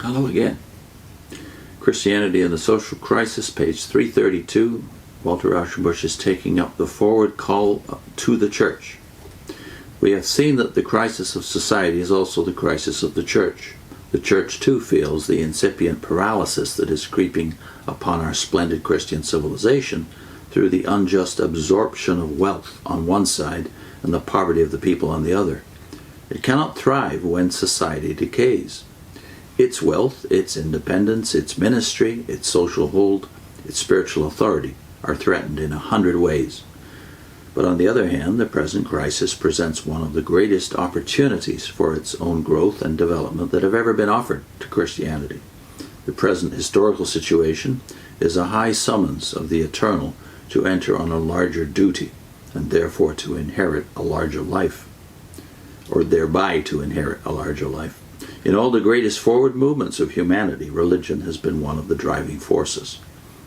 Hello again. Christianity and the Social Crisis, page 332. Walter Rauschenbusch is taking up the forward call to the church. We have seen that the crisis of society is also the crisis of the church. The church too feels the incipient paralysis that is creeping upon our splendid Christian civilization through the unjust absorption of wealth on one side and the poverty of the people on the other. It cannot thrive when society decays. Its wealth, its independence, its ministry, its social hold, its spiritual authority are threatened in 100 ways. But on the other hand, the present crisis presents one of the greatest opportunities for its own growth and development that have ever been offered to Christianity. The present historical situation is a high summons of the eternal to enter on a larger duty, and therefore to inherit a larger life, or thereby to inherit a larger life. In all the greatest forward movements of humanity, religion has been one of the driving forces.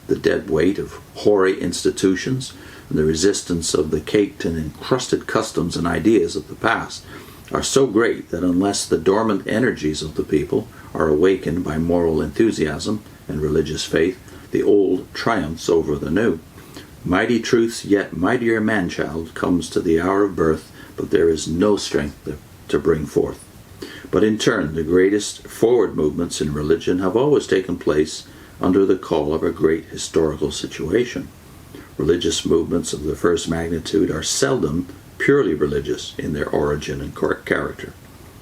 The dead weight of hoary institutions and the resistance of the caked and encrusted customs and ideas of the past are so great that unless the dormant energies of the people are awakened by moral enthusiasm and religious faith, the old triumphs over the new. Mighty truth's yet mightier man-child comes to the hour of birth, but there is no strength to bring forth. But in turn, the greatest forward movements in religion have always taken place under the call of a great historical situation. Religious movements of the first magnitude are seldom purely religious in their origin and character.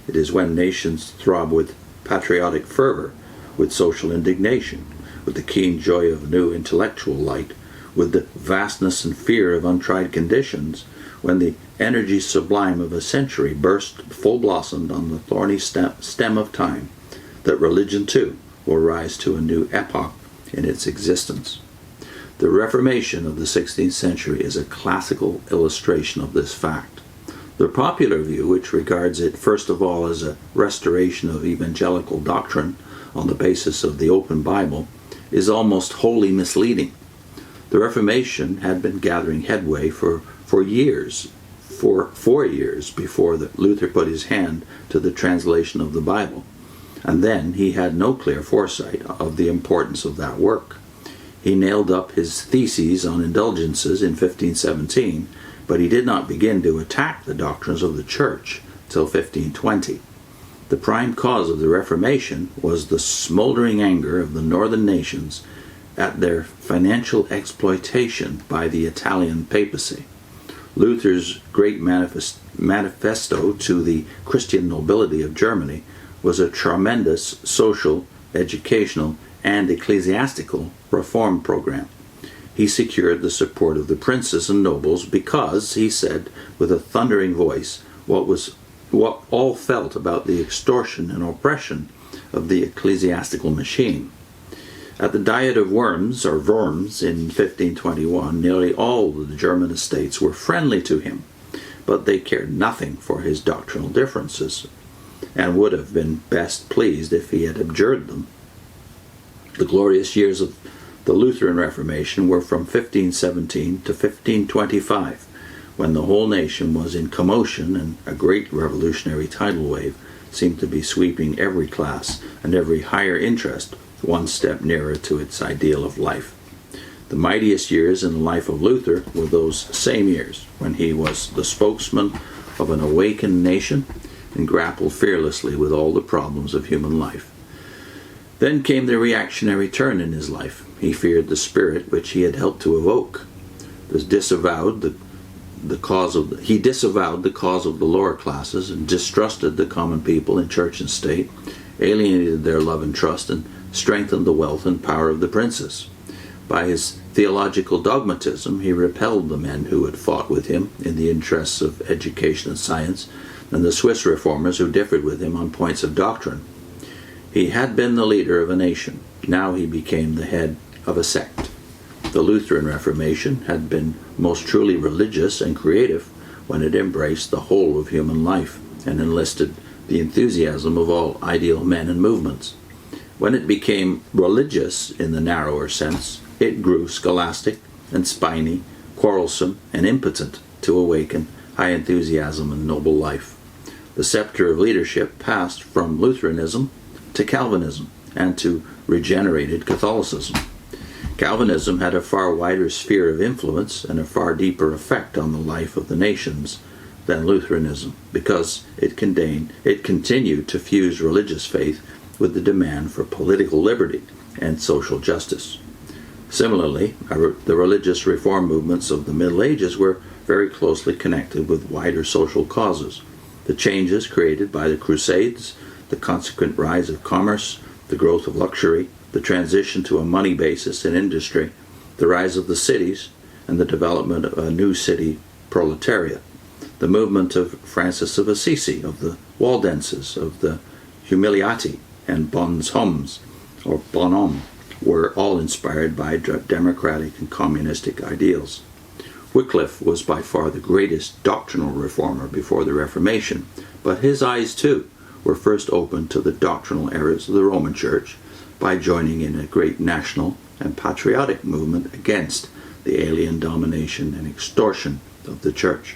It is when nations throb with patriotic fervor, with social indignation, with the keen joy of new intellectual light, with the vastness and fear of untried conditions, when the energy sublime of a century burst full-blossomed on the thorny stem of time, that religion too will rise to a new epoch in its existence. The Reformation of the 16th century is a classical illustration of this fact. The popular view, which regards it first of all as a restoration of evangelical doctrine on the basis of the open Bible, is almost wholly misleading. The Reformation had been gathering headway for 4 years before Luther put his hand to the translation of the Bible. And then he had no clear foresight of the importance of that work. He nailed up his theses on indulgences in 1517, but he did not begin to attack the doctrines of the Church till 1520. The prime cause of the Reformation was the smoldering anger of the northern nations at their financial exploitation by the Italian papacy. Luther's great manifesto to the Christian nobility of Germany was a tremendous social, educational, and ecclesiastical reform program. He secured the support of the princes and nobles because, he said with a thundering voice, what all felt about the extortion and oppression of the ecclesiastical machine. At the Diet of Worms, or Worms, in 1521, nearly all the German estates were friendly to him, but they cared nothing for his doctrinal differences, and would have been best pleased if he had abjured them. The glorious years of the Lutheran Reformation were from 1517 to 1525, when the whole nation was in commotion and a great revolutionary tidal wave seemed to be sweeping every class and every higher interest one step nearer to its ideal of life. The mightiest years in the life of Luther were those same years when he was the spokesman of an awakened nation and grappled fearlessly with all the problems of human life. Then came the reactionary turn in his life. He feared the spirit which he had helped to evoke. He disavowed the cause of the lower classes and distrusted the common people in church and state, alienated their love and trust, and strengthened the wealth and power of the princes. By his theological dogmatism, he repelled the men who had fought with him in the interests of education and science, and the Swiss reformers who differed with him on points of doctrine. He had been the leader of a nation. Now he became the head of a sect. The Lutheran Reformation had been most truly religious and creative when it embraced the whole of human life and enlisted the enthusiasm of all ideal men and movements. When it became religious in the narrower sense, it grew scholastic and spiny, quarrelsome and impotent to awaken high enthusiasm and noble life. The scepter of leadership passed from Lutheranism to Calvinism, and to regenerated Catholicism. Calvinism had a far wider sphere of influence and a far deeper effect on the life of the nations than Lutheranism, because it continued to fuse religious faith with the demand for political liberty and social justice. Similarly, the religious reform movements of the Middle Ages were very closely connected with wider social causes. The changes created by the Crusades, the consequent rise of commerce, the growth of luxury, the transition to a money basis in industry, the rise of the cities, and the development of a new city proletariat. The movement of Francis of Assisi, of the Waldenses, of the Humiliati, and Bonshommes, or Bonhomme, were all inspired by democratic and communistic ideals. Wycliffe was by far the greatest doctrinal reformer before the Reformation, but his eyes too were first opened to the doctrinal errors of the Roman Church by joining in a great national and patriotic movement against the alien domination and extortion of the Church.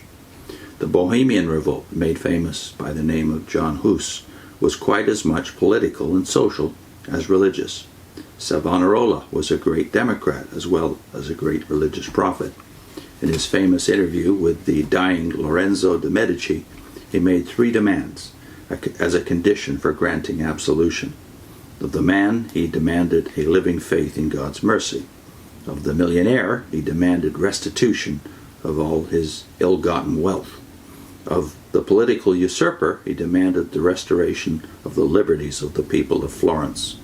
The Bohemian Revolt, made famous by the name of John Hus, was quite as much political and social as religious. Savonarola was a great democrat as well as a great religious prophet. In his famous interview with the dying Lorenzo de Medici, he made 3 demands as a condition for granting absolution. Of the man, he demanded a living faith in God's mercy. Of the millionaire, he demanded restitution of all his ill-gotten wealth. Of the political usurper, he demanded the restoration of the liberties of the people of Florence.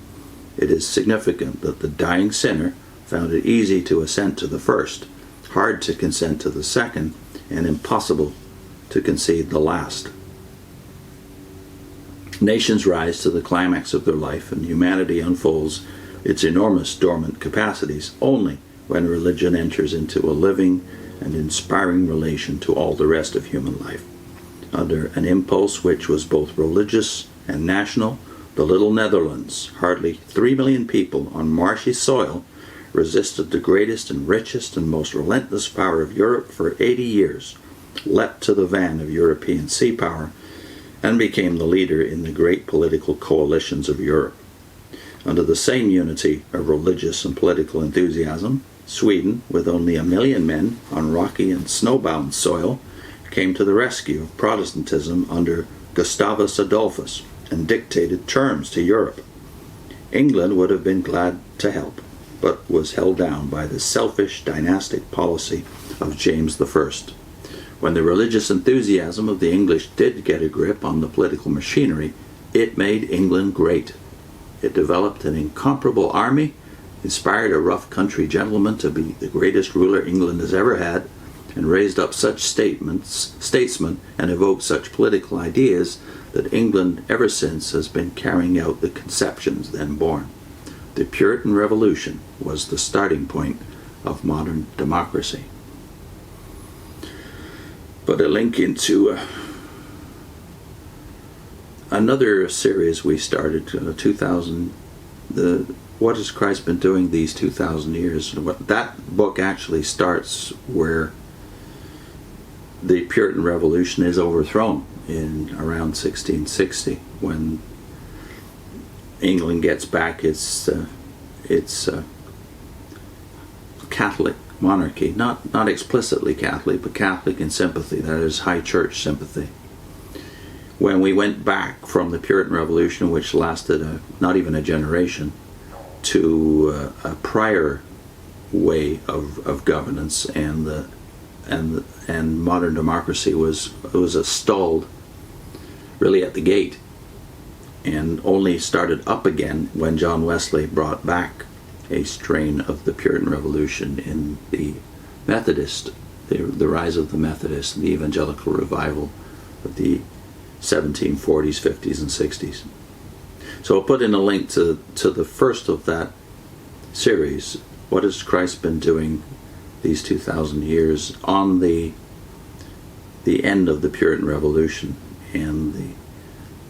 It is significant that the dying sinner found it easy to assent to the first, hard to consent to the second, and impossible to concede the last. Nations rise to the climax of their life, and humanity unfolds its enormous dormant capacities only when religion enters into a living and inspiring relation to all the rest of human life. Under an impulse which was both religious and national, the little Netherlands, hardly 3 million people on marshy soil, resisted the greatest and richest and most relentless power of Europe for 80 years, leapt to the van of European sea power, and became the leader in the great political coalitions of Europe. Under the same unity of religious and political enthusiasm, Sweden, with only 1 million men on rocky and snowbound soil, came to the rescue of Protestantism under Gustavus Adolphus and dictated terms to Europe. England would have been glad to help, but was held down by the selfish dynastic policy of James I. When the religious enthusiasm of the English did get a grip on the political machinery, it made England great. It developed an incomparable army, inspired a rough country gentleman to be the greatest ruler England has ever had, and raised up such statesmen and evoked such political ideas that England ever since has been carrying out the conceptions then born. The Puritan Revolution was the starting point of modern democracy. But a link into another series we started, 2000, what has Christ been doing these 2,000 years? That book actually starts where the Puritan Revolution is overthrown in around 1660, when England gets back its Catholic monarchy, not explicitly Catholic, but Catholic in sympathy, that is high church sympathy. When we went back from the Puritan Revolution, which lasted not even a generation, to a prior way of governance, and modern democracy was stalled really at the gate, and only started up again when John Wesley brought back a strain of the Puritan Revolution in the Methodist, the rise of the Methodists, and the evangelical revival of the 1740s, 50s, and 60s. So I'll put in a link to the first of that series, What has Christ been doing these 2,000 years, on the end of the Puritan Revolution, and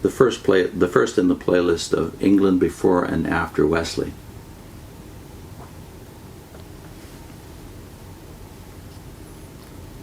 the first in the playlist of England before and after Wesley.